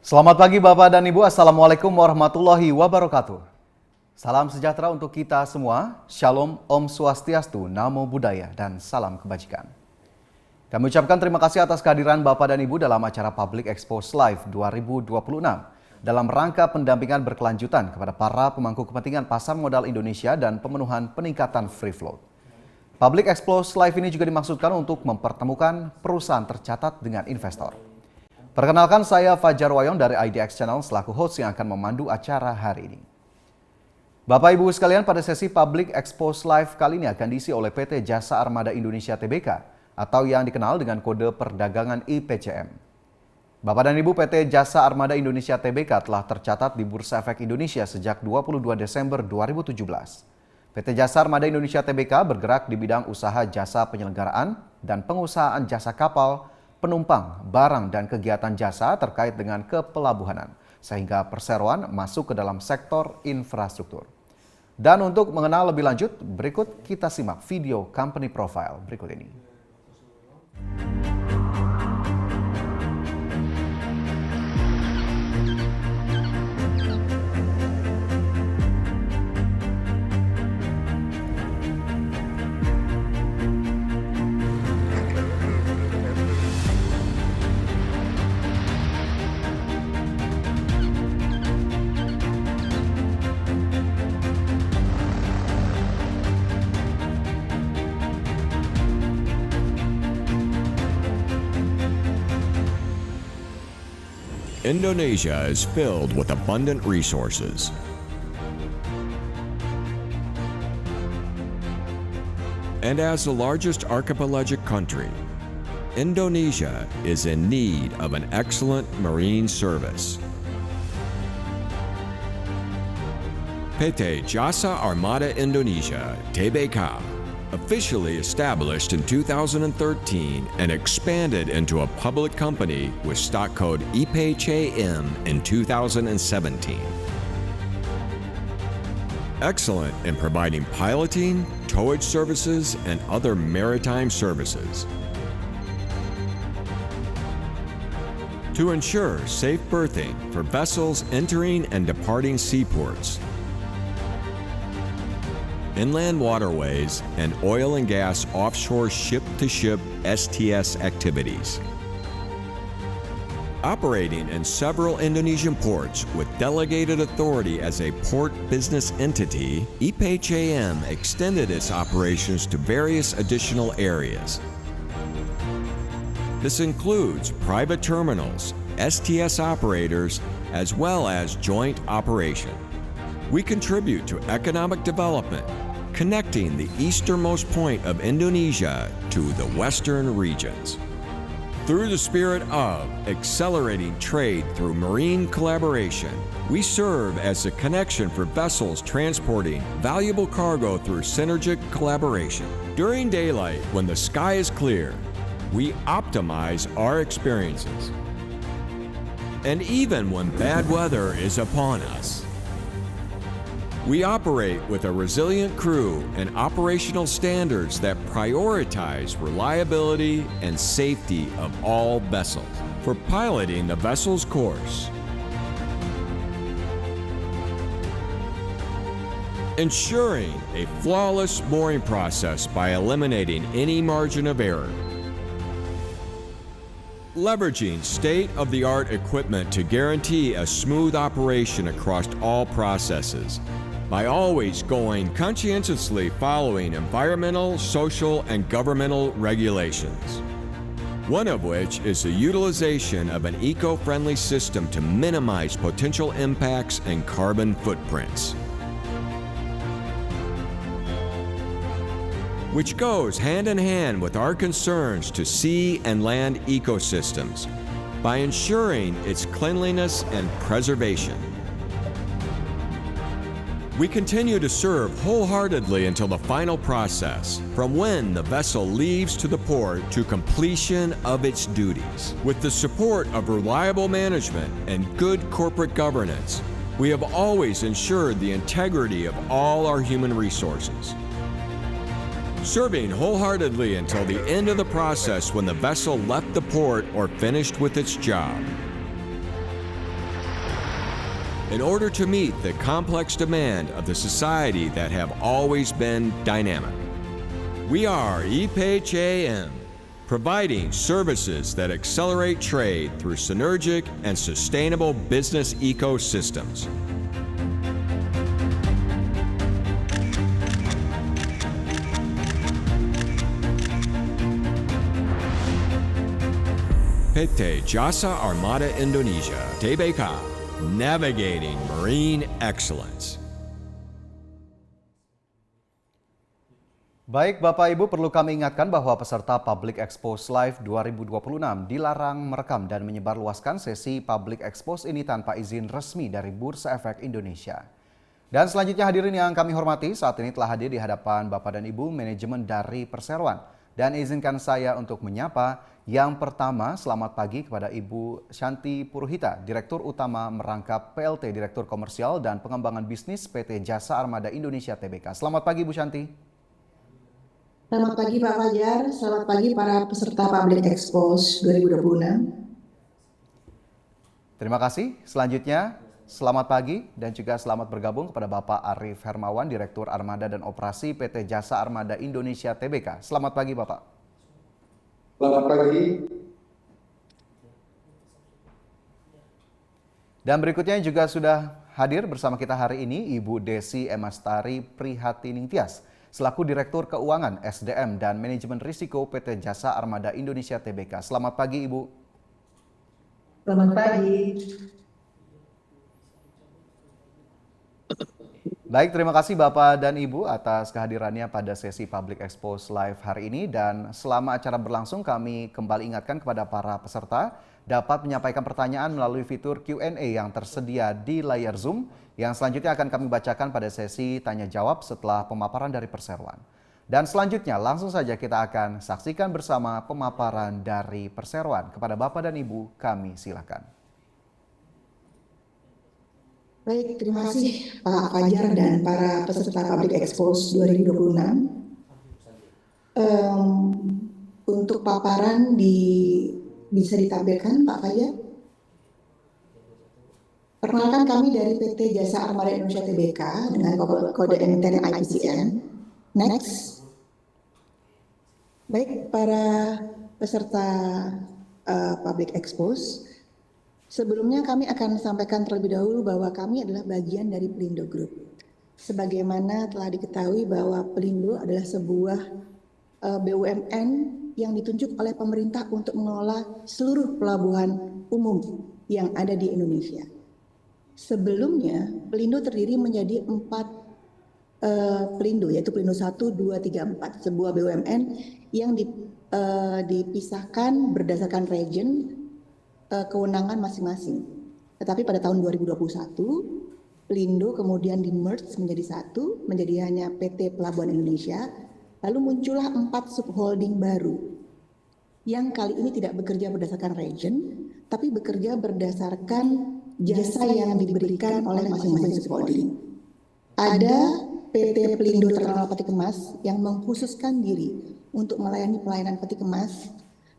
Selamat pagi Bapak dan Ibu, Assalamualaikum warahmatullahi wabarakatuh. Salam sejahtera untuk kita semua, Shalom, Om Swastiastu, Namo Buddhaya, dan salam kebajikan. Kami ucapkan terima kasih atas kehadiran Bapak dan Ibu dalam acara Public Expose Live 2026 dalam rangka pendampingan berkelanjutan kepada para pemangku kepentingan pasar modal Indonesia dan pemenuhan peningkatan free float. Public Expose Live ini juga dimaksudkan untuk mempertemukan perusahaan tercatat dengan investor. Perkenalkan, saya Fajar Wayon dari IDX Channel selaku host yang akan memandu acara hari ini. Bapak Ibu sekalian, pada sesi Public Expose Live kali ini akan diisi oleh PT Jasa Armada Indonesia Tbk atau yang dikenal dengan kode perdagangan IPCM. Bapak dan Ibu, PT Jasa Armada Indonesia Tbk telah tercatat di Bursa Efek Indonesia sejak 22 Desember 2017. PT Jasa Armada Indonesia Tbk bergerak di bidang usaha jasa penyelenggaraan dan pengusahaan jasa kapal, penumpang, barang, dan kegiatan jasa terkait dengan kepelabuhanan, sehingga perseroan masuk ke dalam sektor infrastruktur. Dan untuk mengenal lebih lanjut, berikut kita simak video company profile berikut ini. Indonesia is filled with abundant resources. And as the largest archipelagic country, Indonesia is in need of an excellent marine service. PT Jasa Armada Indonesia Tbk, officially established in 2013 and expanded into a public company with stock code IPCM in 2017. Excellent in providing piloting, towage services, and other maritime services. To ensure safe berthing for vessels entering and departing seaports, inland waterways, and oil and gas offshore ship-to-ship STS activities. Operating in several Indonesian ports with delegated authority as a port business entity, IPCM extended its operations to various additional areas. This includes private terminals, STS operators, as well as joint operation. We contribute to economic development, connecting the easternmost point of Indonesia to the western regions. Through the spirit of accelerating trade through marine collaboration, we serve as a connection for vessels transporting valuable cargo through synergic collaboration. During daylight, when the sky is clear, we optimize our experiences. And even when bad weather is upon us, we operate with a resilient crew and operational standards that prioritize reliability and safety of all vessels. For piloting the vessel's course, ensuring a flawless mooring process by eliminating any margin of error, leveraging state-of-the-art equipment to guarantee a smooth operation across all processes, by always going conscientiously following environmental, social, and governmental regulations. One of which is the utilization of an eco-friendly system to minimize potential impacts and carbon footprints. Which goes hand in hand with our concerns to sea and land ecosystems by ensuring its cleanliness and preservation. We continue to serve wholeheartedly until the final process, from when the vessel leaves to the port to completion of its duties. With the support of reliable management and good corporate governance, we have always ensured the integrity of all our human resources. Serving wholeheartedly until the end of the process when the vessel left the port or finished with its job. in order to meet the complex demand of the society that have always been dynamic. We are EPHAM, providing services that accelerate trade through synergic and sustainable business ecosystems. PT Jasa Armada Indonesia, Tbk, navigating marine excellence. Baik Bapak Ibu, perlu kami ingatkan bahwa peserta Public Expose Live 2026 dilarang merekam dan menyebarluaskan sesi Public Expose ini tanpa izin resmi dari Bursa Efek Indonesia. Dan selanjutnya hadirin yang kami hormati, saat ini telah hadir di hadapan Bapak dan Ibu manajemen dari Perseroan. Dan izinkan saya untuk menyapa yang pertama, selamat pagi kepada Ibu Shanti Puruhita, Direktur Utama Merangkap PLT Direktur Komersial dan Pengembangan Bisnis PT Jasa Armada Indonesia Tbk. Selamat pagi Bu Shanti. Selamat pagi Pak Fajar, selamat pagi para peserta Public Expose 2026. Terima kasih. Selanjutnya, selamat pagi dan juga selamat bergabung kepada Bapak Arif Hermawan, Direktur Armada dan Operasi PT Jasa Armada Indonesia Tbk. Selamat pagi Bapak. Selamat pagi. Dan berikutnya juga sudah hadir bersama kita hari ini Ibu Desi Emastari Prihatiningtyas, selaku Direktur Keuangan, SDM, dan Manajemen Risiko PT Jasa Armada Indonesia Tbk. Selamat pagi Ibu. Selamat pagi. Baik, terima kasih Bapak dan Ibu atas kehadirannya pada sesi Public Expose Live hari ini. Dan selama acara berlangsung kami kembali ingatkan kepada para peserta dapat menyampaikan pertanyaan melalui fitur Q&A yang tersedia di layar Zoom yang selanjutnya akan kami bacakan pada sesi tanya jawab setelah pemaparan dari Perseroan. Dan selanjutnya langsung saja kita akan saksikan bersama pemaparan dari Perseroan. Kepada Bapak dan Ibu kami silakan. Baik, terima kasih Pak Fajar dan para peserta Public Expose 2026. Untuk paparan bisa ditampilkan Pak Fajar. Perkenalkan kami dari PT Jasa Armada Indonesia Tbk dengan kode emiten IPCN. Next. Baik, para peserta Public Expose. Sebelumnya kami akan sampaikan terlebih dahulu bahwa kami adalah bagian dari Pelindo Group. Sebagaimana telah diketahui bahwa Pelindo adalah sebuah BUMN yang ditunjuk oleh pemerintah untuk mengelola seluruh pelabuhan umum yang ada di Indonesia. Sebelumnya, Pelindo terdiri menjadi 4 Pelindo, yaitu Pelindo 1, 2, 3, 4. Sebuah BUMN yang dipisahkan berdasarkan region kewenangan masing-masing. Tetapi pada tahun 2021, Pelindo kemudian di-merge menjadi satu, menjadi hanya PT Pelabuhan Indonesia. Lalu muncullah 4 subholding baru yang kali ini tidak bekerja berdasarkan region, tapi bekerja berdasarkan jasa yang diberikan oleh masing-masing subholding. Ada PT Pelindo Terminal Peti Kemas yang mengkhususkan diri untuk melayani pelayanan peti kemas.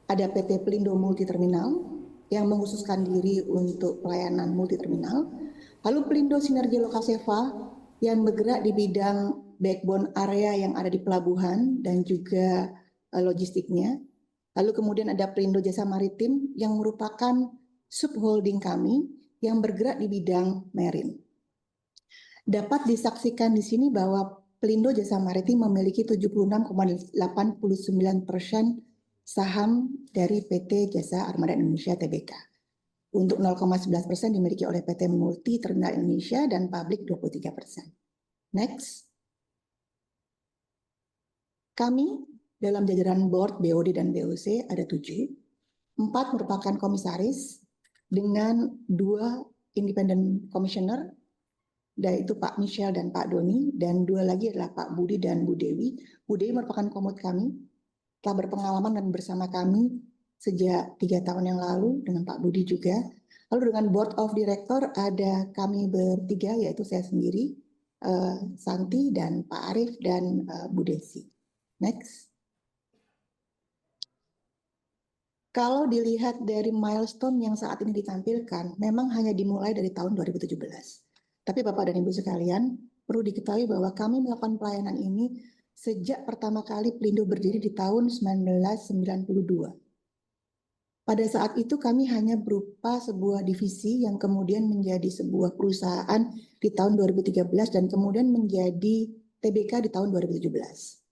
Ada PT Pelindo Multi Terminal yang mengkhususkan diri untuk pelayanan multi terminal. Lalu Pelindo Sinergi Lokaseva yang bergerak di bidang backbone area yang ada di pelabuhan dan juga logistiknya. Lalu kemudian ada Pelindo Jasa Maritim yang merupakan subholding kami yang bergerak di bidang marine. Dapat disaksikan di sini bahwa Pelindo Jasa Maritim memiliki 76,89% saham dari PT Jasa Armada Indonesia Tbk. Untuk 0,11% dimiliki oleh PT Multi Terminal Indonesia dan Public 23%. Next. Kami dalam jajaran board BOD dan BOC ada 7. 4 merupakan komisaris dengan 2 independent commissioner, yaitu Pak Michelle dan Pak Doni, dan 2 lagi adalah Pak Budi dan Bu Dewi. Bu Dewi merupakan komut kami, telah berpengalaman dan bersama kami sejak 3 tahun yang lalu dengan Pak Budi juga. Lalu dengan Board of Director ada kami bertiga, yaitu saya sendiri, Santi dan Pak Arif dan Bu Desi. Next. Kalau dilihat dari milestone yang saat ini ditampilkan, memang hanya dimulai dari tahun 2017. Tapi Bapak dan Ibu sekalian, perlu diketahui bahwa kami melakukan pelayanan ini sejak pertama kali Pelindo berdiri di tahun 1992. Pada saat itu kami hanya berupa sebuah divisi yang kemudian menjadi sebuah perusahaan di tahun 2013 dan kemudian menjadi TBK di tahun 2017.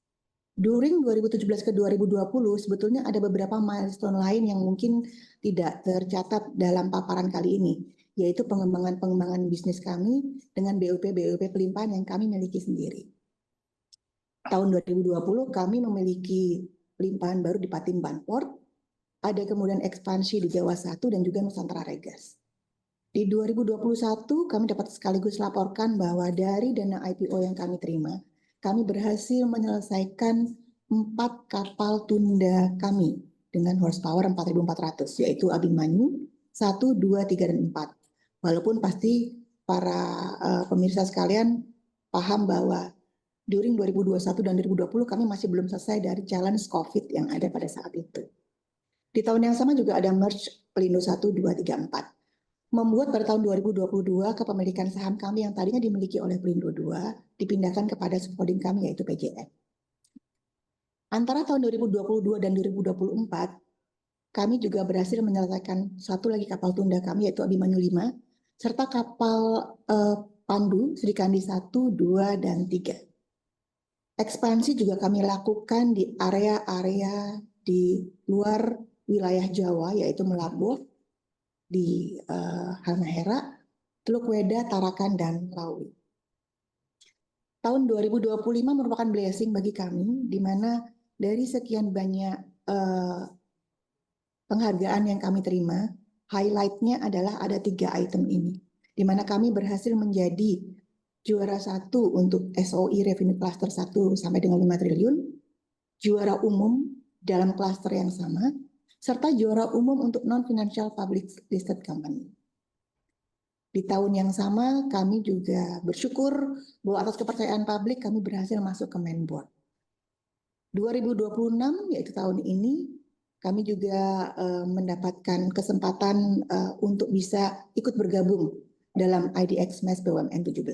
During 2017 ke 2020 sebetulnya ada beberapa milestone lain yang mungkin tidak tercatat dalam paparan kali ini, yaitu pengembangan bisnis kami dengan BUP pelimpahan yang kami miliki sendiri. Tahun 2020 kami memiliki pelimpahan baru di Patimban Port, ada kemudian ekspansi di Jawa 1 dan juga Nusantara Regas. Di 2021 kami dapat sekaligus laporkan bahwa dari dana IPO yang kami terima, kami berhasil menyelesaikan 4 kapal tunda kami dengan horsepower 4.400, yaitu Abimanyu 1, 2, 3, dan 4. Walaupun pasti para pemirsa sekalian paham bahwa during 2021 dan 2020 kami masih belum selesai dari challenge COVID yang ada pada saat itu. Di tahun yang sama juga ada merge Pelindo 1, 2, 3, 4. Membuat pada tahun 2022 kepemilikan saham kami yang tadinya dimiliki oleh Pelindo 2 dipindahkan kepada subholding kami yaitu PJN. Antara tahun 2022 dan 2024 kami juga berhasil menyelesaikan satu lagi kapal tunda kami yaitu Abimanyu 5 serta kapal Pandu Srikandi 1, 2, dan 3. Ekspansi juga kami lakukan di area-area di luar wilayah Jawa yaitu Melabuh, di Halmahera, Teluk Weda, Tarakan, dan Lawi. Tahun 2025 merupakan blessing bagi kami, di mana dari sekian banyak penghargaan yang kami terima, highlight-nya adalah ada 3 item ini, di mana kami berhasil menjadi juara 1 untuk SOE Revenue Cluster 1 sampai dengan 5 triliun, juara umum dalam cluster yang sama, serta juara umum untuk non-financial public listed company. Di tahun yang sama kami juga bersyukur bahwa atas kepercayaan publik kami berhasil masuk ke main board. 2026 yaitu tahun ini kami juga mendapatkan kesempatan untuk bisa ikut bergabung dalam IDX MAS BUMN 17.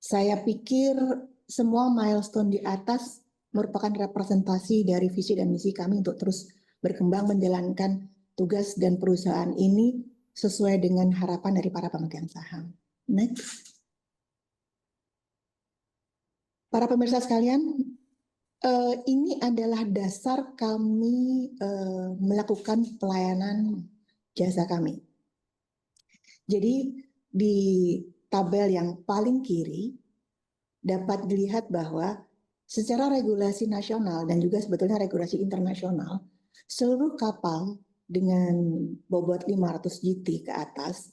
Saya pikir semua milestone di atas merupakan representasi dari visi dan misi kami untuk terus berkembang menjalankan tugas dan perusahaan ini sesuai dengan harapan dari para pemegang saham. Next. Para pemirsa sekalian, ini adalah dasar kami melakukan pelayanan jasa kami. Jadi di tabel yang paling kiri dapat dilihat bahwa secara regulasi nasional dan juga sebetulnya regulasi internasional, seluruh kapal dengan bobot 500 GT ke atas,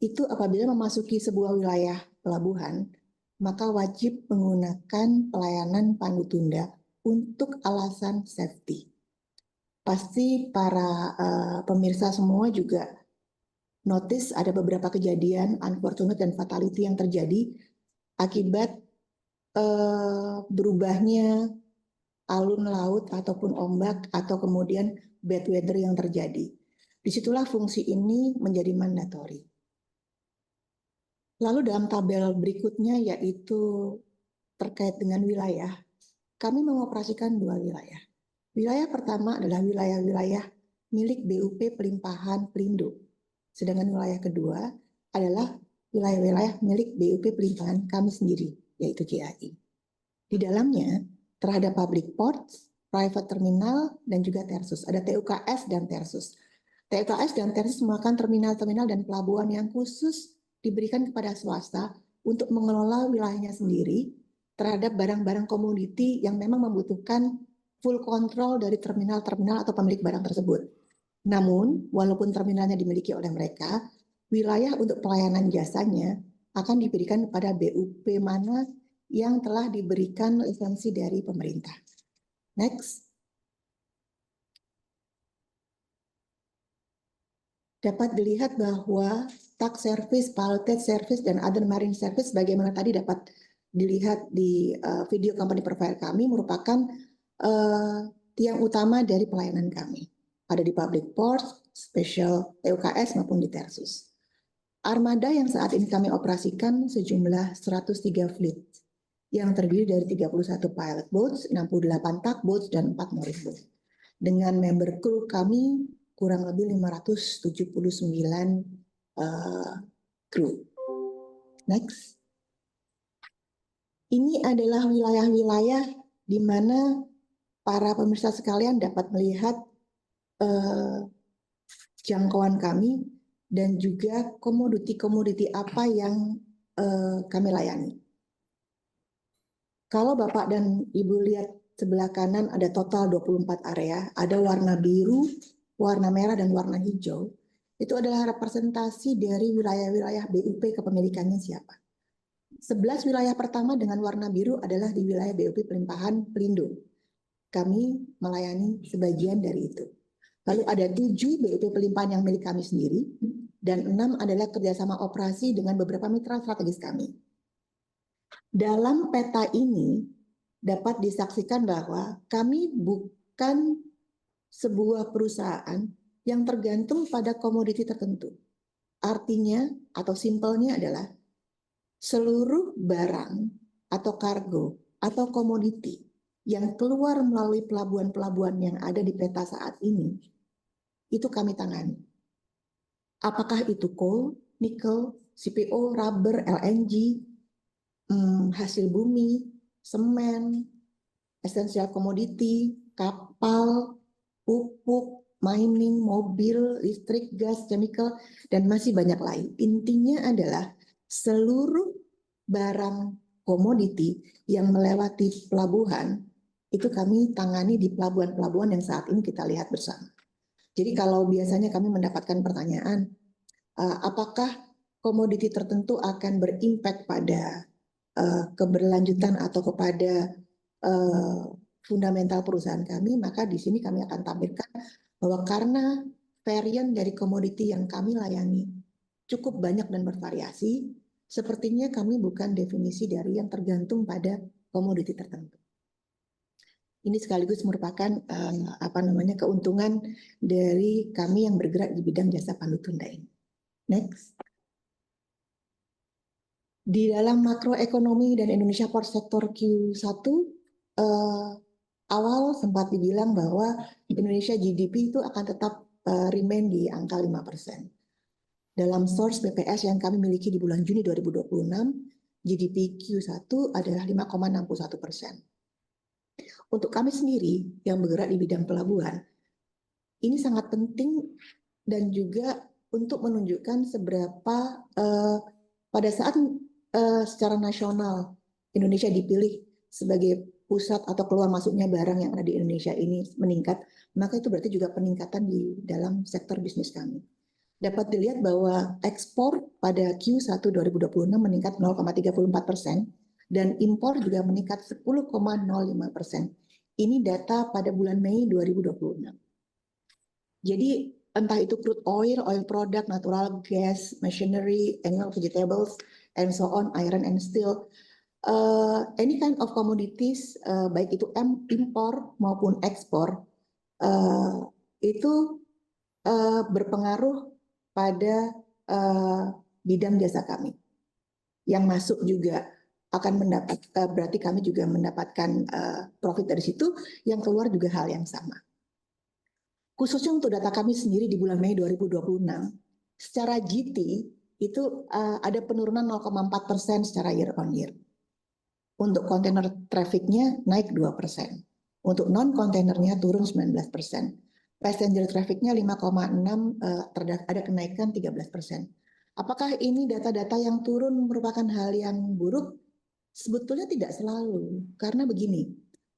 itu apabila memasuki sebuah wilayah pelabuhan, maka wajib menggunakan pelayanan pandu tunda untuk alasan safety. Pasti para pemirsa semua juga notice ada beberapa kejadian unfortunate dan fatality yang terjadi akibat berubahnya alun laut ataupun ombak atau kemudian bad weather yang terjadi. Disitulah fungsi ini menjadi mandatori. Lalu dalam tabel berikutnya yaitu terkait dengan wilayah, kami mengoperasikan 2 wilayah. Wilayah pertama adalah wilayah-wilayah milik BUP Pelimpahan Pelindo. Sedangkan wilayah kedua adalah wilayah-wilayah milik BUP Pelimpahan kami sendiri, yaitu JAI. Di dalamnya terhadap public ports, private terminal, dan juga tersus. Ada TUKS dan tersus. TUKS dan tersus merupakan terminal-terminal dan pelabuhan yang khusus diberikan kepada swasta untuk mengelola wilayahnya sendiri terhadap barang-barang komoditi yang memang membutuhkan full control dari terminal-terminal atau pemilik barang tersebut. Namun, walaupun terminalnya dimiliki oleh mereka, wilayah untuk pelayanan jasanya akan diberikan kepada BUP mana yang telah diberikan lisensi dari pemerintah. Next. Dapat dilihat bahwa tax service, pallet service, dan other marine service bagaimana tadi dapat dilihat di video company profile kami merupakan tiang utama dari pelayanan kami. Ada di public port, special TUKS maupun di Tersus. Armada yang saat ini kami operasikan sejumlah 103 fleet yang terdiri dari 31 pilot boats, 68 tugboats, dan 4 mooring boat. Dengan member kru kami kurang lebih 579 kru. Next. Ini adalah wilayah-wilayah di mana para pemirsa sekalian dapat melihat jangkauan kami dan juga komoditi-komoditi apa yang kami layani. Kalau Bapak dan Ibu lihat sebelah kanan ada total 24 area, ada warna biru, warna merah, dan warna hijau. Itu adalah representasi dari wilayah-wilayah BUP kepemilikannya siapa. 11 wilayah pertama dengan warna biru adalah di wilayah BUP Pelimpahan Pelindo. Kami melayani sebagian dari itu. Lalu ada 7 BUP Pelimpahan yang milik kami sendiri, dan 6 adalah kerjasama operasi dengan beberapa mitra strategis kami. Dalam peta ini dapat disaksikan bahwa kami bukan sebuah perusahaan yang tergantung pada komoditi tertentu. Artinya atau simpelnya adalah seluruh barang atau kargo atau komoditi yang keluar melalui pelabuhan-pelabuhan yang ada di peta saat ini, itu kami tangani. Apakah itu coal, nikel, CPO, rubber, LNG, hasil bumi, semen, essential commodity, kapal, pupuk, mining, mobil, listrik, gas, chemical, dan masih banyak lain. Intinya adalah seluruh barang komoditi yang melewati pelabuhan itu kami tangani di pelabuhan-pelabuhan yang saat ini kita lihat bersama. Jadi kalau biasanya kami mendapatkan pertanyaan, apakah komoditi tertentu akan berimpact pada keberlanjutan atau kepada fundamental perusahaan kami, maka di sini kami akan tampilkan bahwa karena varian dari komoditi yang kami layani cukup banyak dan bervariasi, sepertinya kami bukan definisi dari yang tergantung pada komoditi tertentu. Ini sekaligus merupakan keuntungan dari kami yang bergerak di bidang jasa pandu tunda ini. Next. Di dalam makroekonomi dan Indonesia Port Sector Q1, awal sempat dibilang bahwa Indonesia GDP itu akan tetap remain di angka 5%. Dalam source BPS yang kami miliki di bulan Juni 2026, GDP Q1 adalah 5,61%. Untuk kami sendiri yang bergerak di bidang pelabuhan, ini sangat penting dan juga untuk menunjukkan seberapa pada saat secara nasional Indonesia dipilih sebagai pusat atau keluar masuknya barang yang ada di Indonesia ini meningkat, maka itu berarti juga peningkatan di dalam sektor bisnis kami. Dapat dilihat bahwa ekspor pada Q1 2026 meningkat 0,34% dan impor juga meningkat 10,05%. Ini data pada bulan Mei 2026. Jadi entah itu crude oil, oil product, natural gas, machinery, animal vegetables, and so on, iron and steel, any kind of commodities, baik itu impor maupun ekspor, itu berpengaruh pada bidang jasa kami. Yang masuk juga akan mendapat, berarti kami juga mendapatkan profit dari situ, yang keluar juga hal yang sama. Khususnya untuk data kami sendiri di bulan Mei 2026, secara GT itu ada penurunan 0,4% secara year on year. Untuk kontainer trafficnya naik 2%. Untuk non-kontainernya turun 19%. Passenger trafficnya 5,6, ada kenaikan 13%. Apakah ini data-data yang turun merupakan hal yang buruk? Sebetulnya tidak selalu. Karena begini,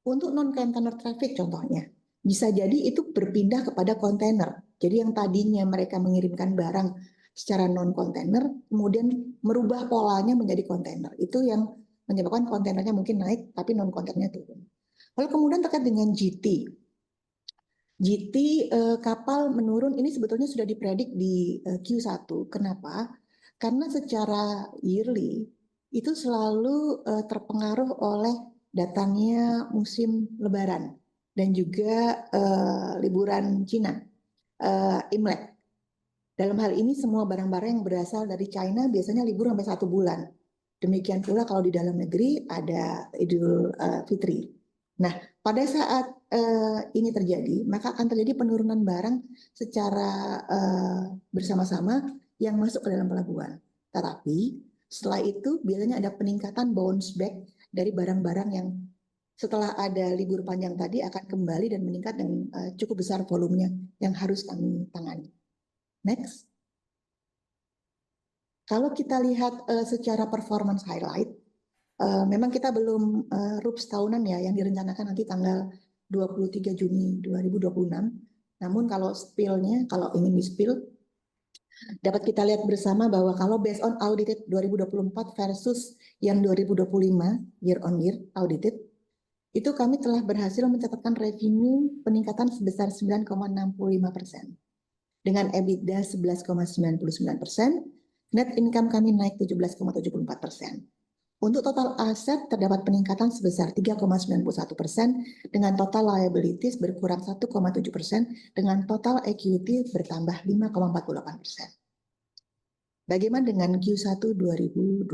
untuk non-container traffic contohnya, bisa jadi itu berpindah kepada kontainer. Jadi yang tadinya mereka mengirimkan barang secara non-kontainer, kemudian merubah polanya menjadi kontainer. Itu yang menyebabkan kontainernya mungkin naik, tapi non-kontainernya turun. Lalu kemudian terkait dengan GT. GT kapal menurun, ini sebetulnya sudah dipredik di Q1. Kenapa? Karena secara yearly, itu selalu terpengaruh oleh datangnya musim lebaran. dan juga liburan Cina, Imlek. Dalam hal ini semua barang-barang yang berasal dari China biasanya libur sampai 1 bulan. Demikian pula kalau di dalam negeri ada Idul Fitri. Nah, pada saat ini terjadi, maka akan terjadi penurunan barang secara bersama-sama yang masuk ke dalam pelabuhan. Tetapi setelah itu biasanya ada peningkatan bounce back dari barang-barang yang setelah ada libur panjang tadi akan kembali dan meningkat dengan cukup besar volumenya yang harus kami tangani. Next. Kalau kita lihat secara performance highlight, memang kita belum RUPS tahunan ya yang direncanakan nanti tanggal 23 Juni 2026. Namun kalau spill-nya, kalau ingin di-spill, dapat kita lihat bersama bahwa kalau based on audited 2024 versus yang 2025 year on year audited, itu kami telah berhasil mencatatkan revenue peningkatan sebesar 9,65%. Dengan EBITDA 11,99%, net income kami naik 17,74%. Untuk total aset terdapat peningkatan sebesar 3,91% dengan total liabilities berkurang 1,7% dengan total equity bertambah 5,48%. Bagaimana dengan Q1 2026?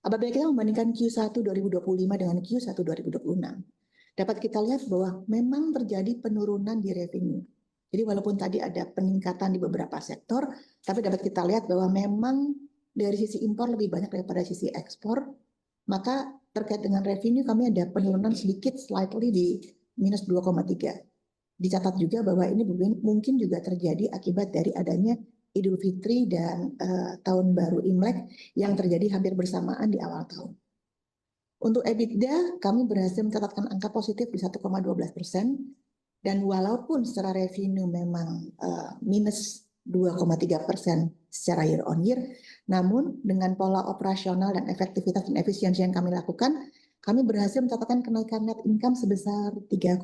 Apabila kita membandingkan Q1 2025 dengan Q1 2026, dapat kita lihat bahwa memang terjadi penurunan di revenue. Jadi walaupun tadi ada peningkatan di beberapa sektor, tapi dapat kita lihat bahwa memang dari sisi impor lebih banyak daripada sisi ekspor, maka terkait dengan revenue kami ada penurunan sedikit slightly di minus 2,3. Dicatat juga bahwa ini mungkin juga terjadi akibat dari adanya Idul Fitri dan Tahun Baru Imlek yang terjadi hampir bersamaan di awal tahun. Untuk EBITDA, kami berhasil mencatatkan angka positif di 1,12%. Dan walaupun secara revenue memang minus 2,3% secara year on year, namun dengan pola operasional dan efektivitas dan efisiensi yang kami lakukan, kami berhasil mencatatkan kenaikan net income sebesar 3,03%.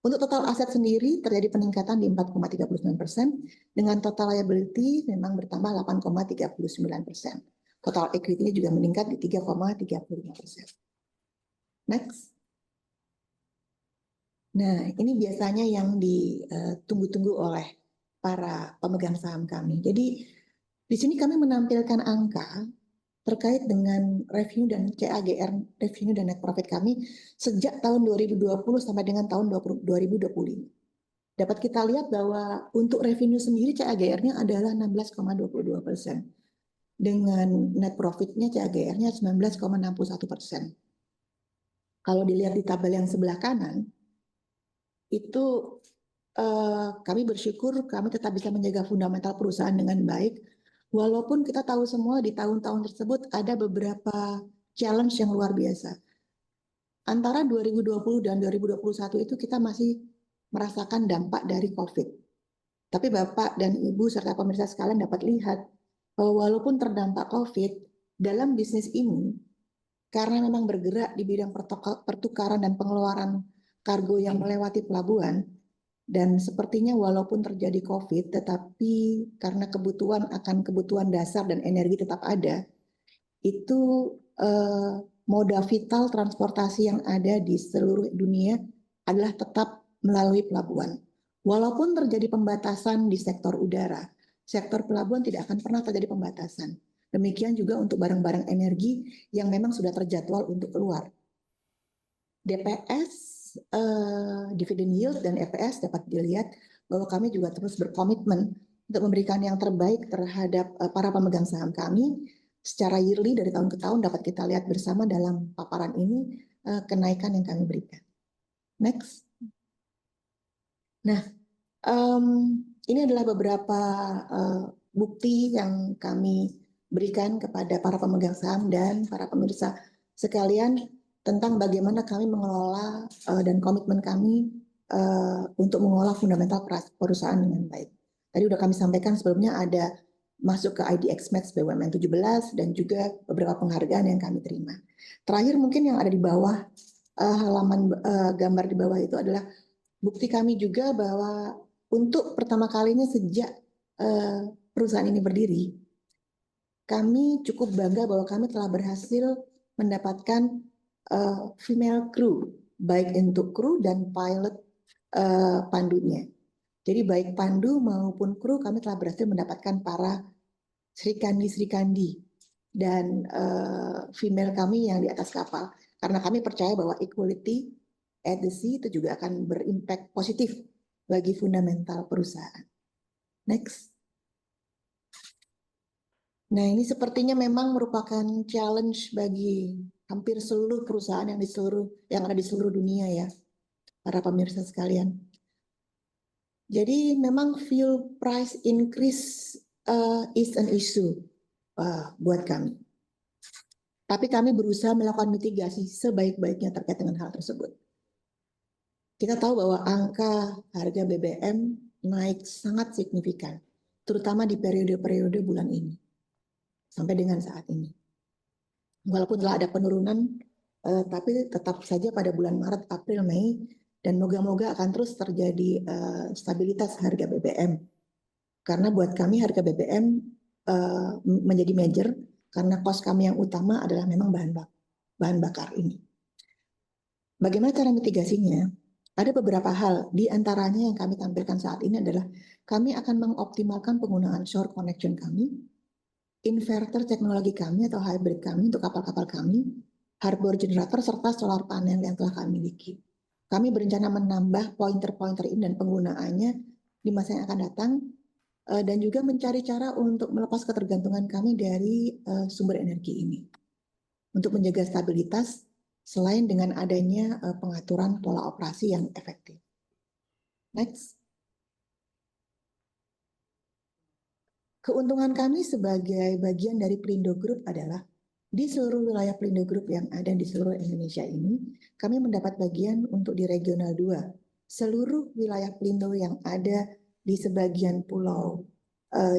Untuk total aset sendiri terjadi peningkatan di 4,39%, dengan total liability memang bertambah 8,39%. Total equity juga meningkat di 3,35%. Next. Nah, ini biasanya yang ditunggu-tunggu oleh para pemegang saham kami. Jadi, di sini kami menampilkan angka terkait dengan revenue dan CAGR, revenue dan net profit kami sejak tahun 2020 sampai dengan tahun 2025. Dapat kita lihat bahwa untuk revenue sendiri CAGR-nya adalah 16,22%. Dengan net profit-nya CAGR-nya 19,61%. Kalau dilihat di tabel yang sebelah kanan, itu kami bersyukur kami tetap bisa menjaga fundamental perusahaan dengan baik, walaupun kita tahu semua di tahun-tahun tersebut ada beberapa challenge yang luar biasa. Antara 2020 dan 2021 itu kita masih merasakan dampak dari COVID. Tapi Bapak dan Ibu serta pemirsa sekalian dapat lihat bahwa walaupun terdampak COVID, dalam bisnis ini, karena memang bergerak di bidang pertukaran dan pengeluaran kargo yang melewati pelabuhan, dan sepertinya walaupun terjadi COVID, tetapi karena kebutuhan akan kebutuhan dasar dan energi tetap ada, itu moda vital transportasi yang ada di seluruh dunia adalah tetap melalui pelabuhan. Walaupun terjadi pembatasan di sektor udara, sektor pelabuhan tidak akan pernah terjadi pembatasan. Demikian juga untuk barang-barang energi yang memang sudah terjadwal untuk keluar. DPS, dividend yield dan EPS dapat dilihat bahwa kami juga terus berkomitmen untuk memberikan yang terbaik terhadap para pemegang saham kami secara yearly dari tahun ke tahun. Dapat kita lihat bersama dalam paparan ini kenaikan yang kami berikan. Next. Nah, ini adalah beberapa bukti yang kami berikan kepada para pemegang saham dan para pemirsa sekalian tentang bagaimana kami mengelola dan komitmen kami untuk mengolah fundamental perusahaan dengan baik. Tadi sudah kami sampaikan sebelumnya ada masuk ke IDX Max BUMN 17 dan juga beberapa penghargaan yang kami terima. Terakhir mungkin yang ada di bawah halaman gambar di bawah itu adalah bukti kami juga bahwa untuk pertama kalinya sejak perusahaan ini berdiri, kami cukup bangga bahwa kami telah berhasil mendapatkan female crew, baik untuk kru dan pilot pandunya. Jadi baik pandu maupun kru kami telah berhasil mendapatkan para Sri Kandi dan female kami yang di atas kapal. Karena kami percaya bahwa equality at the sea itu juga akan berimpact positif bagi fundamental perusahaan. Next. Nah, ini sepertinya memang merupakan challenge bagi hampir seluruh perusahaan yang ada di seluruh dunia ya, para pemirsa sekalian. Jadi memang fuel price increase is an issue buat kami. Tapi kami berusaha melakukan mitigasi sebaik-baiknya terkait dengan hal tersebut. Kita tahu bahwa angka harga BBM naik sangat signifikan, terutama di periode-periode bulan ini. Sampai dengan saat ini. Walaupun telah ada penurunan, tapi tetap saja pada bulan Maret, April, Mei, dan moga-moga akan terus terjadi stabilitas harga BBM. Karena buat kami harga BBM menjadi major, karena cost kami yang utama adalah memang bahan bakar ini. Bagaimana cara mitigasinya? Ada beberapa hal, di antaranya yang kami tampilkan saat ini adalah kami akan mengoptimalkan penggunaan shore connection kami, inverter teknologi kami atau hybrid kami untuk kapal-kapal kami, harbor generator serta solar panel yang telah kami miliki. Kami berencana menambah pointer-pointer ini dan penggunaannya di masa yang akan datang dan juga mencari cara untuk melepas ketergantungan kami dari sumber energi ini. Untuk menjaga stabilitas selain dengan adanya pengaturan pola operasi yang efektif. Next. Keuntungan kami sebagai bagian dari Pelindo Group adalah di seluruh wilayah Pelindo Group yang ada di seluruh Indonesia ini, kami mendapat bagian untuk di Regional 2. Seluruh wilayah Pelindo yang ada di sebagian pulau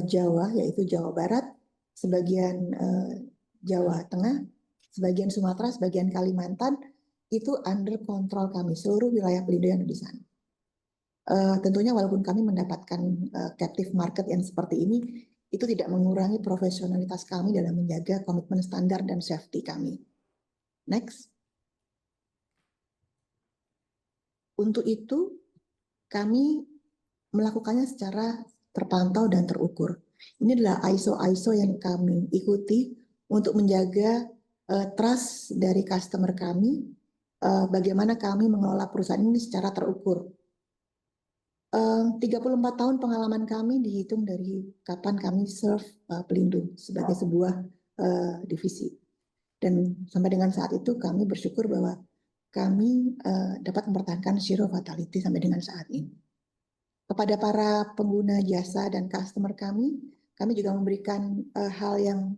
Jawa, yaitu Jawa Barat, sebagian Jawa Tengah, sebagian Sumatera, sebagian Kalimantan, itu under kontrol kami, seluruh wilayah Pelindo yang ada di sana. Tentunya walaupun kami mendapatkan captive market yang seperti ini, itu tidak mengurangi profesionalitas kami dalam menjaga komitmen standar dan safety kami. Next. Untuk itu, kami melakukannya secara terpantau dan terukur. Ini adalah ISO yang kami ikuti untuk menjaga trust dari customer kami, bagaimana kami mengelola perusahaan ini secara terukur. 34 tahun pengalaman kami dihitung dari kapan kami serve Pelindo sebagai sebuah divisi. Dan sampai dengan saat itu kami bersyukur bahwa kami dapat mempertahankan zero fatality sampai dengan saat ini. Kepada para pengguna jasa dan customer kami juga memberikan hal yang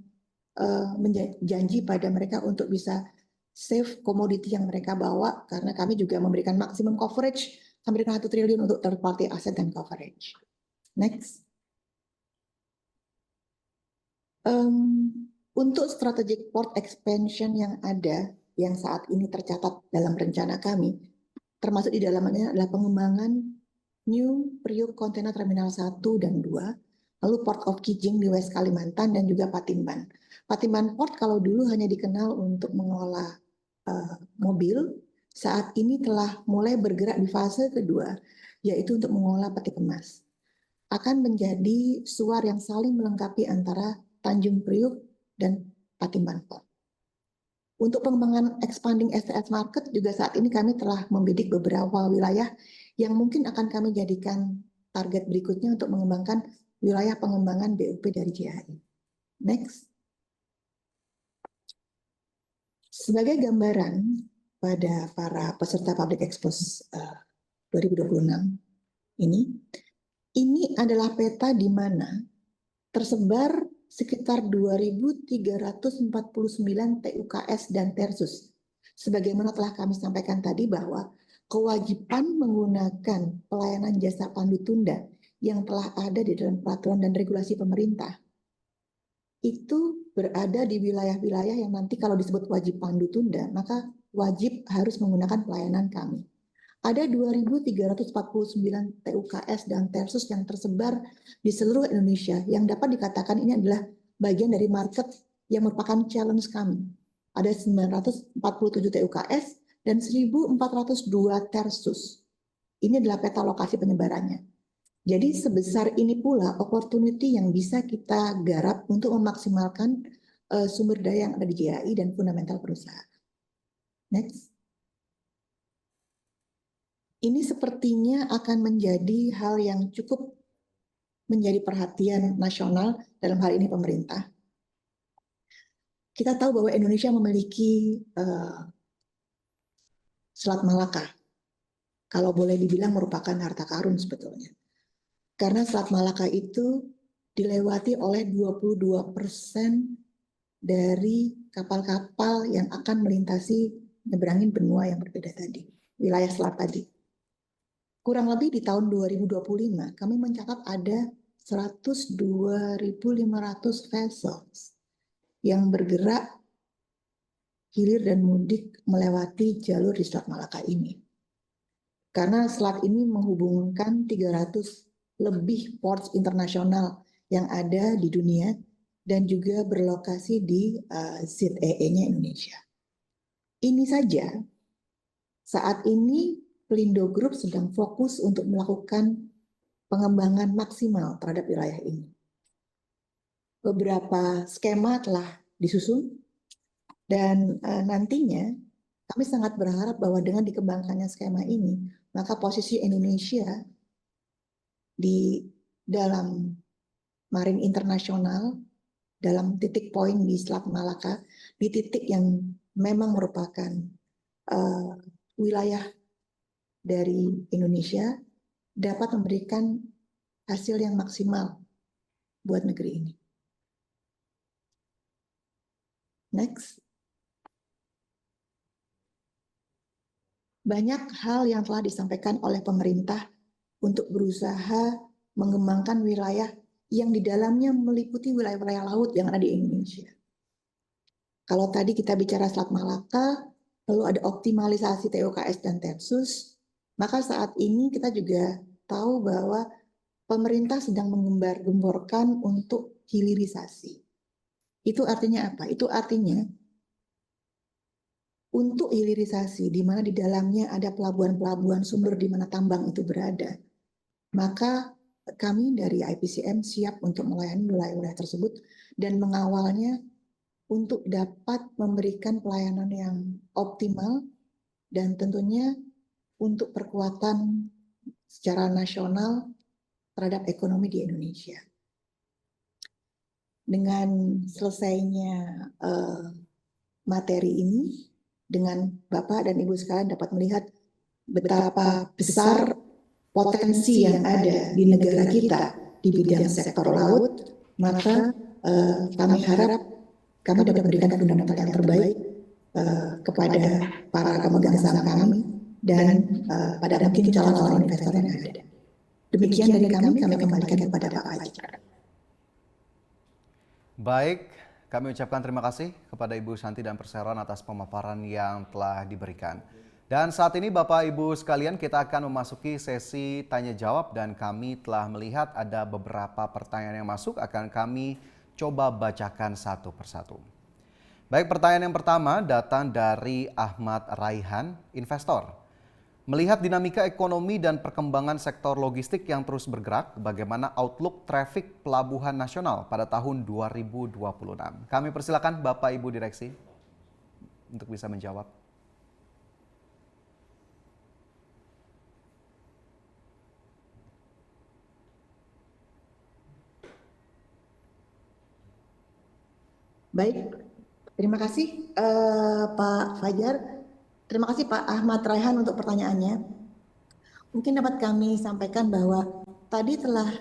janji pada mereka untuk bisa save komoditi yang mereka bawa, karena kami juga memberikan maksimum coverage sampai dengan 1 triliun untuk third party asset dan coverage. Next. Untuk strategic port expansion yang ada, yang saat ini tercatat dalam rencana kami, termasuk di dalamnya adalah pengembangan New Priok Container Terminal 1 dan 2, lalu Port of Kijing di West Kalimantan, dan juga Patimban. Patimban Port kalau dulu hanya dikenal untuk mengelola mobil, saat ini telah mulai bergerak di fase kedua, yaitu untuk mengolah peti kemas. Akan menjadi suar yang saling melengkapi antara Tanjung Priok dan Patimban Port. Untuk pengembangan expanding STS market juga saat ini kami telah membidik beberapa wilayah yang mungkin akan kami jadikan target berikutnya untuk mengembangkan wilayah pengembangan BUP dari JHI. Next. Sebagai gambaran pada para peserta Public Expo 2026 ini adalah peta di mana tersebar sekitar 2.349 TUKS dan Tersus. Sebagaimana telah kami sampaikan tadi bahwa kewajiban menggunakan pelayanan jasa pandu tunda yang telah ada di dalam peraturan dan regulasi pemerintah itu berada di wilayah-wilayah yang nanti kalau disebut wajib pandu tunda, maka wajib harus menggunakan pelayanan kami. Ada 2.349 TUKS dan Tersus yang tersebar di seluruh Indonesia yang dapat dikatakan ini adalah bagian dari market yang merupakan challenge kami. ada 947 TUKS dan 1.402 tersus. Ini adalah peta lokasi penyebarannya. Jadi sebesar ini pula opportunity yang bisa kita garap untuk memaksimalkan sumber daya yang ada di JAI dan fundamental perusahaan. Next. Ini sepertinya akan menjadi hal yang cukup menjadi perhatian nasional, dalam hal ini pemerintah. Kita tahu bahwa Indonesia memiliki Selat Malaka. Kalau boleh dibilang merupakan harta karun sebetulnya. Karena Selat Malaka itu dilewati oleh 22% dari kapal-kapal yang akan melintasi nyeberangin benua yang berbeda tadi, wilayah selat tadi. Kurang lebih di tahun 2025 kami mencatat ada 102.500 vessels yang bergerak hilir dan mudik melewati jalur di Selat Malaka ini. Karena selat ini menghubungkan 300 lebih ports internasional yang ada di dunia dan juga berlokasi di ZEE-nya Indonesia. Ini saja, saat ini Pelindo Group sedang fokus untuk melakukan pengembangan maksimal terhadap wilayah ini. Beberapa skema telah disusun dan nantinya kami sangat berharap bahwa dengan dikembangkannya skema ini, maka posisi Indonesia di dalam marin internasional, dalam titik poin di Selat Malaka, di titik yang memang merupakan wilayah dari Indonesia, dapat memberikan hasil yang maksimal buat negeri ini. Next. Banyak hal yang telah disampaikan oleh pemerintah untuk berusaha mengembangkan wilayah yang di dalamnya meliputi wilayah-wilayah laut yang ada di Indonesia. Kalau tadi kita bicara Selat Malaka, lalu ada optimalisasi TUKS dan tersus, maka saat ini kita juga tahu bahwa pemerintah sedang mengembar-gemborkan untuk hilirisasi. Itu artinya apa? Itu artinya untuk hilirisasi, di mana di dalamnya ada pelabuhan-pelabuhan sumber di mana tambang itu berada, maka kami dari IPCM siap untuk melayani wilayah-wilayah tersebut dan mengawalnya untuk dapat memberikan pelayanan yang optimal dan tentunya untuk perkuatan secara nasional terhadap ekonomi di Indonesia. Dengan selesainya materi ini, dengan Bapak dan Ibu sekalian dapat melihat betapa besar potensi yang ada di negara kita di bidang sektor laut, maka kami harap kami dapat memberikan fundamental yang terbaik kepada para pemegang saham kami dan pada mungkin calon-calon investor yang ada. Demikian dari kami kembalikan kepada Pak Fajar. Baik, kami ucapkan terima kasih kepada Ibu Santi dan Perseroan atas pemaparan yang telah diberikan. Dan saat ini Bapak Ibu sekalian, kita akan memasuki sesi tanya jawab dan kami telah melihat ada beberapa pertanyaan yang masuk, akan kami coba bacakan satu persatu. Baik, pertanyaan yang pertama datang dari Ahmad Raihan, investor. Melihat dinamika ekonomi dan perkembangan sektor logistik yang terus bergerak, bagaimana outlook traffic pelabuhan nasional pada tahun 2026? Kami persilakan Bapak Ibu Direksi untuk bisa menjawab. Baik, terima kasih Pak Fajar. Terima kasih Pak Ahmad Raihan untuk pertanyaannya. Mungkin dapat kami sampaikan bahwa tadi telah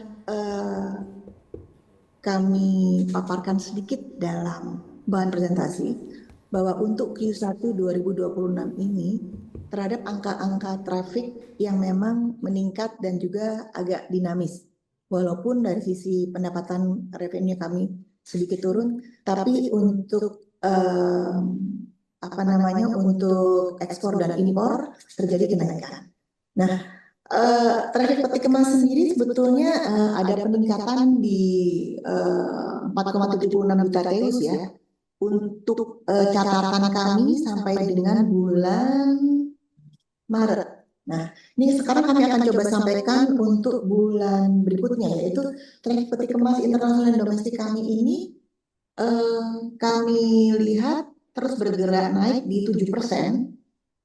kami paparkan sedikit dalam bahan presentasi bahwa untuk Q1 2026 ini terhadap angka-angka traffic yang memang meningkat dan juga agak dinamis. Walaupun dari sisi pendapatan revenue kami sedikit turun, tapi untuk untuk ekspor dan impor terjadi kenaikan. Nah, traffic peti kemas sendiri sebetulnya ada peningkatan di 4,76 juta TEUs ya untuk catatan kami sampai dengan bulan Maret. Nah, ini sekarang kami akan coba sampaikan untuk bulan berikutnya, yaitu traffic peti kemas internasional dan domestik kami ini kami lihat terus bergerak naik di 7%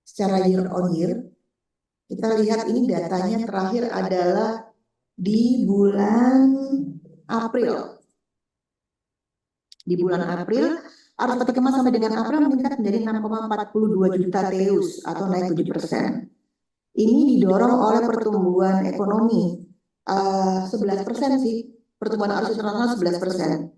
secara year on year. Kita lihat ini datanya terakhir adalah di bulan April. Di bulan April, arus peti kemas sampai dengan April meningkat menjadi 6,42 juta TEUs atau naik 7%. Ini didorong oleh pertumbuhan ekonomi 11% sih, pertumbuhan arus internasional 11%.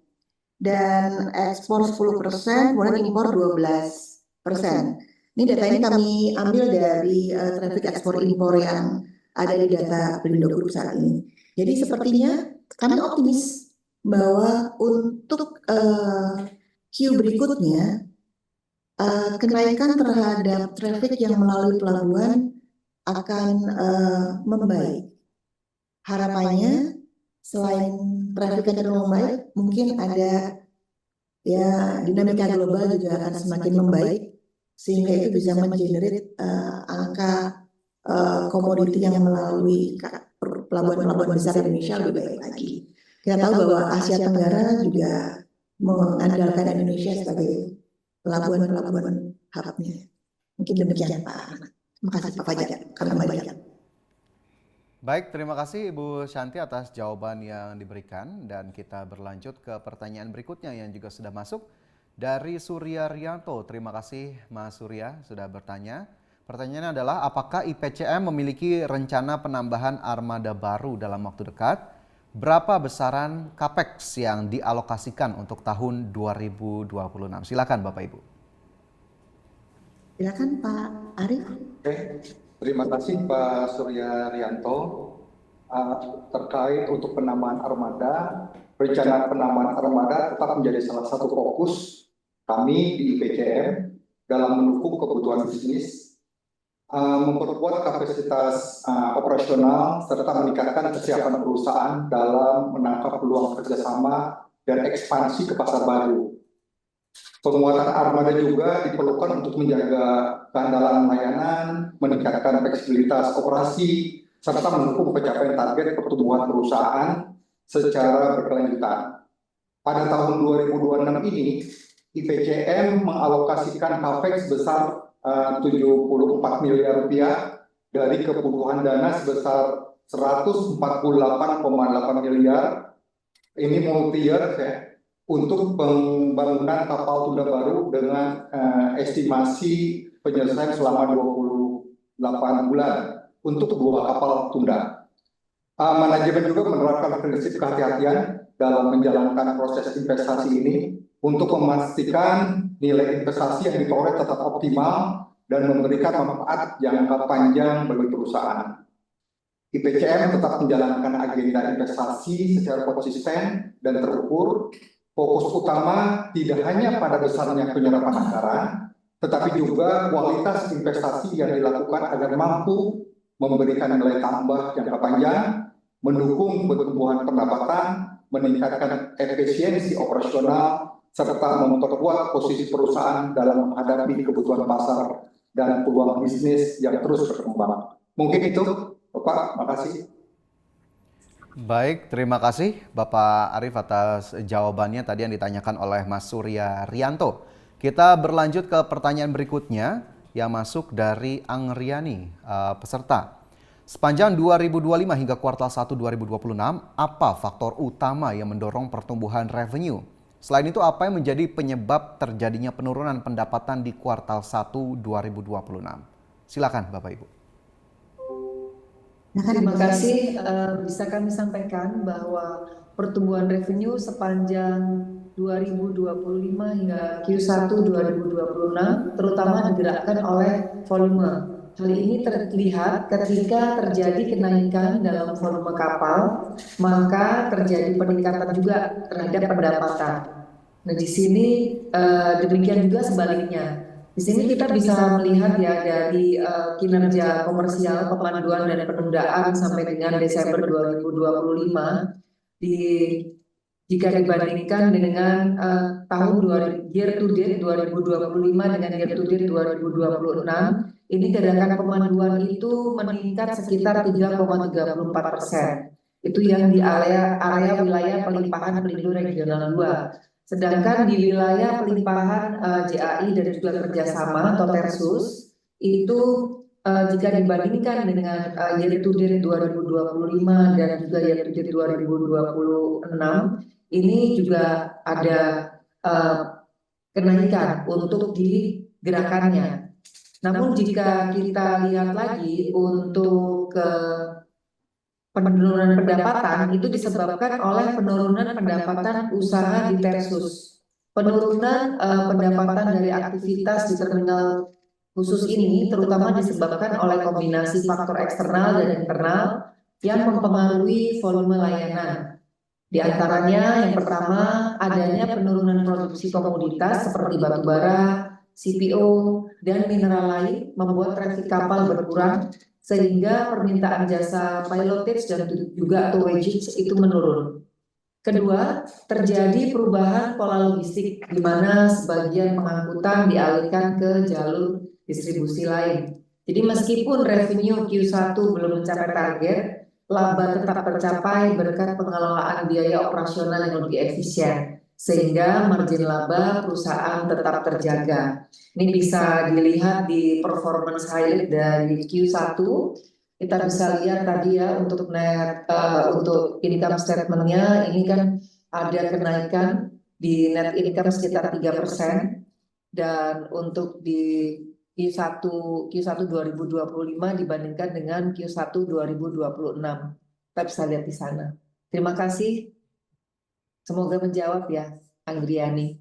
Dan ekspor 10%, kemudian impor 12%. Ini data ini kami ambil dari traffic ekspor impor yang ada di data Pelindo Group saat ini. Jadi sepertinya kami optimis bahwa untuk Q berikutnya kenaikan terhadap traffic yang melalui pelabuhan akan membaik. Harapannya selain traffic yang membaik, mungkin ada ya dinamika global juga akan semakin membaik sehingga itu bisa mengenerate angka komoditi yang melalui pelabuhan-pelabuhan besar Indonesia lebih baik lagi. Kita tahu bahwa Asia Tenggara juga mengandalkan Indonesia sebagai pelabuhan-pelabuhan hubnya. Mungkin demikian Pak Ahmad. Terima kasih Pak Fajar. Karena banyak. Baik, terima kasih Ibu Shanti atas jawaban yang diberikan dan kita berlanjut ke pertanyaan berikutnya yang juga sudah masuk dari Surya Rianto. Terima kasih Mas Surya sudah bertanya. Pertanyaannya adalah apakah IPCM memiliki rencana penambahan armada baru dalam waktu dekat? Berapa besaran CAPEX yang dialokasikan untuk tahun 2026? Silakan Bapak Ibu. Silakan Pak Arief. Oke, terima kasih Pak Surya Rianto. Terkait untuk penambahan armada, rencana penambahan armada tetap menjadi salah satu fokus kami di IPCM dalam mendukung kebutuhan bisnis, memperkuat kapasitas operasional, serta meningkatkan kesiapan perusahaan dalam menangkap peluang kerjasama dan ekspansi ke pasar baru. Penguatan armada juga diperlukan untuk menjaga keandalan layanan, meningkatkan fleksibilitas operasi, serta mendukung pencapaian target pertumbuhan perusahaan secara berkelanjutan. Pada tahun 2026 ini, IPCM mengalokasikan CAPEX sebesar 74 miliar rupiah dari kebutuhan dana sebesar 148,8 miliar. Ini multi-year ya, untuk pembangunan kapal tunda baru dengan estimasi penyelesaian selama 28 bulan untuk 2 kapal tunda. Manajemen juga menerapkan prinsip kehati-hatian dalam menjalankan proses investasi ini untuk memastikan nilai investasi yang diperoleh tetap optimal dan memberikan manfaat jangka panjang bagi perusahaan. IPCM tetap menjalankan agenda investasi secara konsisten dan terukur. Fokus utama tidak hanya pada besarnya penyerapan anggaran, tetapi juga kualitas investasi yang dilakukan agar mampu memberikan nilai tambah jangka panjang, mendukung pertumbuhan pendapatan, meningkatkan efisiensi operasional, serta memperkuat posisi perusahaan dalam menghadapi kebutuhan pasar dan peluang bisnis yang terus berkembang. Mungkin itu, Bapak. Makasih. Baik, terima kasih Bapak Arief atas jawabannya tadi yang ditanyakan oleh Mas Surya Rianto. Kita berlanjut ke pertanyaan berikutnya yang masuk dari Angriani, peserta. Sepanjang 2025 hingga kuartal 1 2026, apa faktor utama yang mendorong pertumbuhan revenue? Selain itu, apa yang menjadi penyebab terjadinya penurunan pendapatan di kuartal 1 2026? Silakan Bapak Ibu. Terima kasih. Bisa kami sampaikan bahwa pertumbuhan revenue sepanjang 2025 hingga Q1 2026 terutama digerakkan oleh volume. Hal ini terlihat ketika terjadi kenaikan dalam volume kapal, maka terjadi peningkatan juga terhadap pendapatan. Nah, di sini demikian juga sebaliknya. Di sini kita bisa melihat ya dari kinerja komersial, pemanduan dan penundaan sampai dengan Desember 2025 di jika dibandingkan dengan tahun year to date 2025 dengan year to date 2026, ini gerakan pemanduan itu meningkat sekitar 3,34%. Itu yang di area wilayah pelimpahan Pelindo Regional 2. Sedangkan di wilayah pelimpahan JAI dan juga kerjasama atau Tersus itu jika dibandingkan dengan year to date 2025 dan juga year to date 2026, ini juga ada kenaikan untuk di gerakannya. Namun jika kita lihat lagi untuk penurunan pendapatan itu disebabkan oleh penurunan pendapatan usaha di Tersus. Penurunan pendapatan dari aktivitas di terminal khusus ini terutama disebabkan oleh kombinasi faktor eksternal dan internal yang mempengaruhi volume layanan. Di antaranya yang pertama adanya penurunan produksi komoditas seperti batu bara, CPO, dan mineral lain membuat trafik kapal berkurang sehingga permintaan jasa pilotage dan juga towage itu menurun. Kedua, terjadi perubahan pola logistik di mana sebagian pengangkutan dialihkan ke jalur distribusi lain. Jadi meskipun revenue Q1 belum mencapai target, laba tetap tercapai berkat pengelolaan biaya operasional yang lebih efisien, sehingga margin laba perusahaan tetap terjaga. Ini bisa dilihat di performance highlight dari Q1. Kita bisa lihat tadi ya untuk untuk income statement-nya ini kan ada kenaikan di net income sekitar 3%, dan untuk di Q1 2025 dibandingkan dengan Q1 2026. Kita bisa lihat di sana. Terima kasih. Semoga menjawab ya, Anggriani.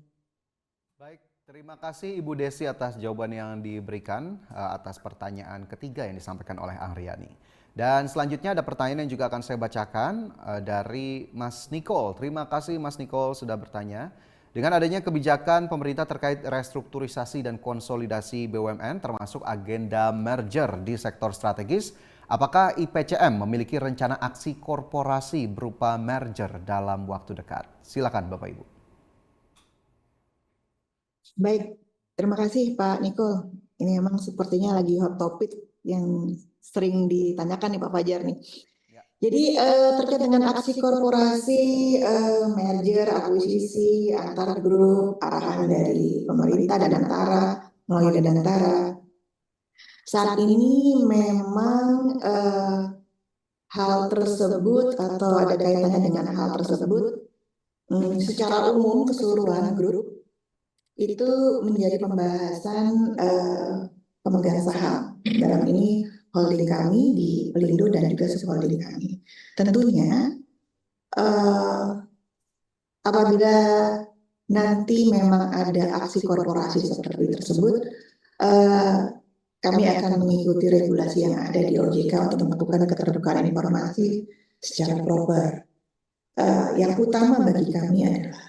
Baik, terima kasih Ibu Desi atas jawaban yang diberikan atas pertanyaan ketiga yang disampaikan oleh Anggriani. Dan selanjutnya ada pertanyaan yang juga akan saya bacakan dari Mas Nicole. Terima kasih Mas Nicole sudah bertanya. Dengan adanya kebijakan pemerintah terkait restrukturisasi dan konsolidasi BUMN termasuk agenda merger di sektor strategis, apakah IPCM memiliki rencana aksi korporasi berupa merger dalam waktu dekat? Silakan Bapak Ibu. Baik, terima kasih Pak Niko. Ini memang sepertinya lagi hot topic yang sering ditanyakan nih Pak Fajar nih. Jadi terkait dengan aksi korporasi, merger, akuisisi antar grup, arahan dari pemerintah dan Danantara, melalui Danantara. Saat ini memang hal tersebut atau ada kaitannya dengan hal tersebut secara umum keseluruhan grup itu menjadi pembahasan pemegang saham. Dalam ini holding kami di Pelindo dan juga subholding kami. Tentunya apabila nanti memang ada aksi korporasi seperti tersebut, kami akan mengikuti regulasi yang ada di OJK untuk melakukan keterbukaan informasi secara proper. Yang utama bagi kami adalah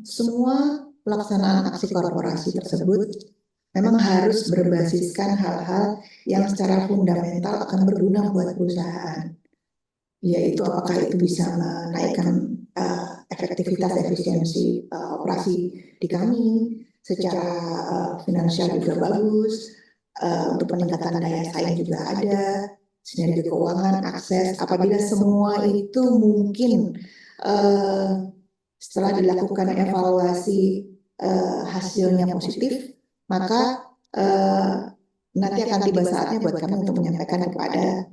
semua pelaksanaan aksi korporasi tersebut memang harus berbasiskan hal-hal yang secara fundamental akan berguna buat perusahaan, yaitu apakah itu bisa menaikkan efektivitas efisiensi operasi di kami, secara finansial juga bagus, untuk peningkatan daya saing juga ada, sinergi keuangan, akses. Apabila semua itu mungkin setelah dilakukan evaluasi hasilnya positif, maka nanti akan tiba saatnya buat kami untuk menyampaikan kepada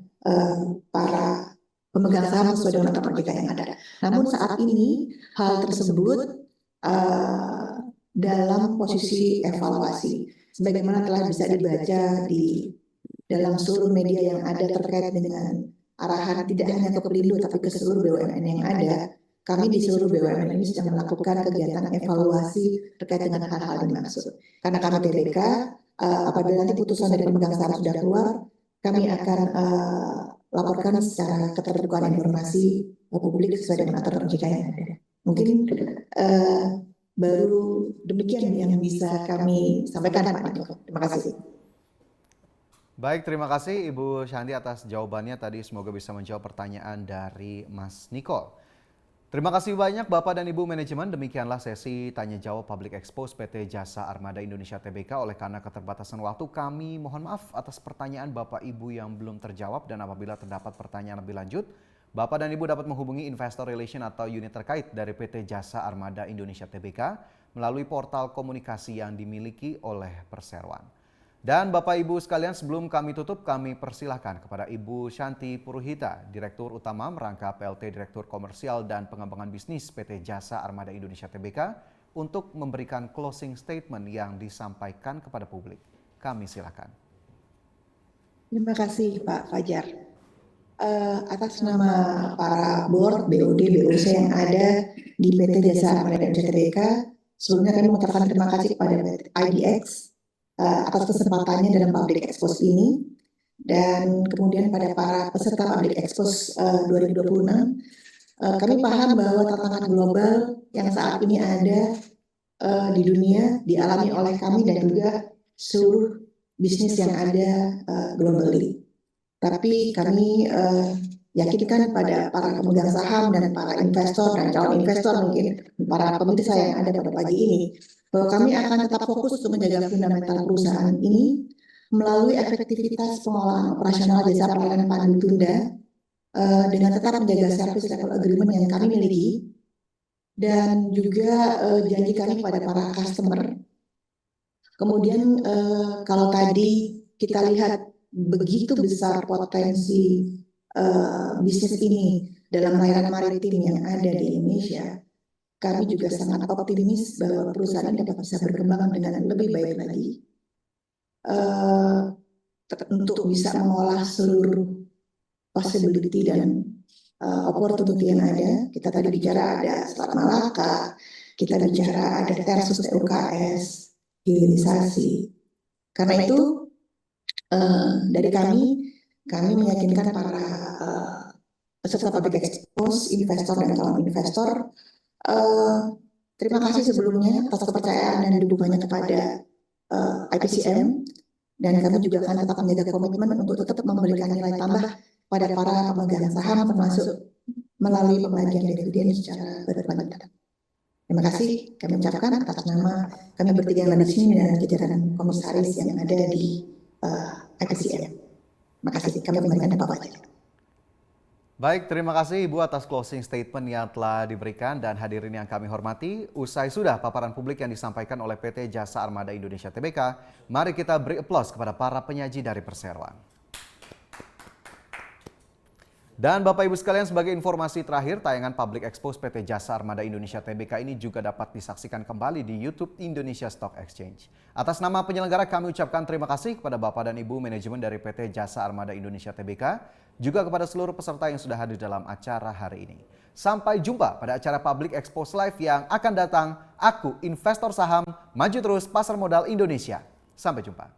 para pemegang saham sesuai dengan aturan kita yang ada. Namun saat ini hal tersebut dalam posisi evaluasi, sebagaimana telah bisa dibaca di dalam seluruh media yang ada terkait dengan arahan tidak hanya ke Pelindo tapi ke seluruh BUMN yang ada. Kami di seluruh BUMN ini sedang melakukan kegiatan evaluasi terkait dengan hal-hal dimaksud. Karena kami TBK, apabila nanti putusan dari pemegang saham sudah keluar, kami akan laporkan secara keterbukaan informasi publik sesuai dengan aturan OJK yang ada. Mungkin baru demikian yang bisa kami sampaikan Pak Niko. Terima kasih. Baik, terima kasih Ibu Shanti atas jawabannya tadi. Semoga bisa menjawab pertanyaan dari Mas Nicole. Terima kasih banyak Bapak dan Ibu manajemen. Demikianlah sesi tanya jawab Public Expose PT Jasa Armada Indonesia Tbk. Oleh karena keterbatasan waktu, kami mohon maaf atas pertanyaan Bapak Ibu yang belum terjawab, dan apabila terdapat pertanyaan lebih lanjut, Bapak dan Ibu dapat menghubungi Investor Relation atau unit terkait dari PT Jasa Armada Indonesia Tbk melalui portal komunikasi yang dimiliki oleh Perseroan. Dan Bapak Ibu sekalian, sebelum kami tutup, kami persilahkan kepada Ibu Shanti Puruhita, Direktur Utama Merangkap PLT Direktur Komersial dan Pengembangan Bisnis PT Jasa Armada Indonesia Tbk, untuk memberikan closing statement yang disampaikan kepada publik. Kami silakan. Terima kasih Pak Fajar. Atas nama para board, BOD, BOC yang ada di PT Jasa Armada Indonesia Tbk, sebelumnya kami mengucapkan terima kasih kepada IDX atas kesempatannya dalam Public Expose ini, dan kemudian pada para peserta Public Expose 2026, kami paham bahwa tantangan global yang saat ini ada di dunia dialami oleh kami dan juga seluruh bisnis yang ada globally. Tapi kami yakinkan pada para pemegang saham dan para investor dan calon investor, mungkin para pemirsa yang ada pada pagi ini, bahwa kami akan tetap fokus untuk menjaga fundamental perusahaan ini melalui efektivitas pengolahan operasional jasa pelayanan pandu tunda, dengan tetap menjaga service level agreement yang kami miliki, dan juga janji kami pada para customer. Kemudian kalau tadi kita lihat begitu besar potensi bisnis ini dalam layanan maritim yang ada di Indonesia, kami juga sangat optimis bahwa perusahaan ini dapat bisa berkembang dengan lebih baik lagi untuk bisa mengolah seluruh possibility dan opportunity yang ada. Kita tadi bicara ada Selat Malaka, kita bicara ada Tersus TUKS, hilirisasi. Karena itu dari kami meyakinkan para peserta Public Expose, investor dan calon investor, terima kasih sebelumnya atas kepercayaan dan dukungannya kepada IPCM, dan kami juga akan tetap menjaga komitmen untuk tetap memberikan nilai tambah pada para pemegang saham, termasuk melalui pembagian dividen secara berkelanjutan. Terima kasih kami ucapkan atas nama kami bertiga yang ada di sini dan jajaran komisaris yang ada di IPCM. Terima kasih, kami kembalikan Pak Fajar. Baik, terima kasih Ibu atas closing statement yang telah diberikan, dan hadirin yang kami hormati, usai sudah paparan publik yang disampaikan oleh PT Jasa Armada Indonesia Tbk, mari kita beri aplaus kepada para penyaji dari Perseroan. Dan Bapak Ibu sekalian, sebagai informasi terakhir, tayangan Public Expose PT Jasa Armada Indonesia Tbk ini juga dapat disaksikan kembali di YouTube Indonesia Stock Exchange. Atas nama penyelenggara kami ucapkan terima kasih kepada Bapak dan Ibu manajemen dari PT Jasa Armada Indonesia Tbk, juga kepada seluruh peserta yang sudah hadir dalam acara hari ini. Sampai jumpa pada acara Public Expose Live yang akan datang. Aku investor saham, maju terus pasar modal Indonesia. Sampai jumpa.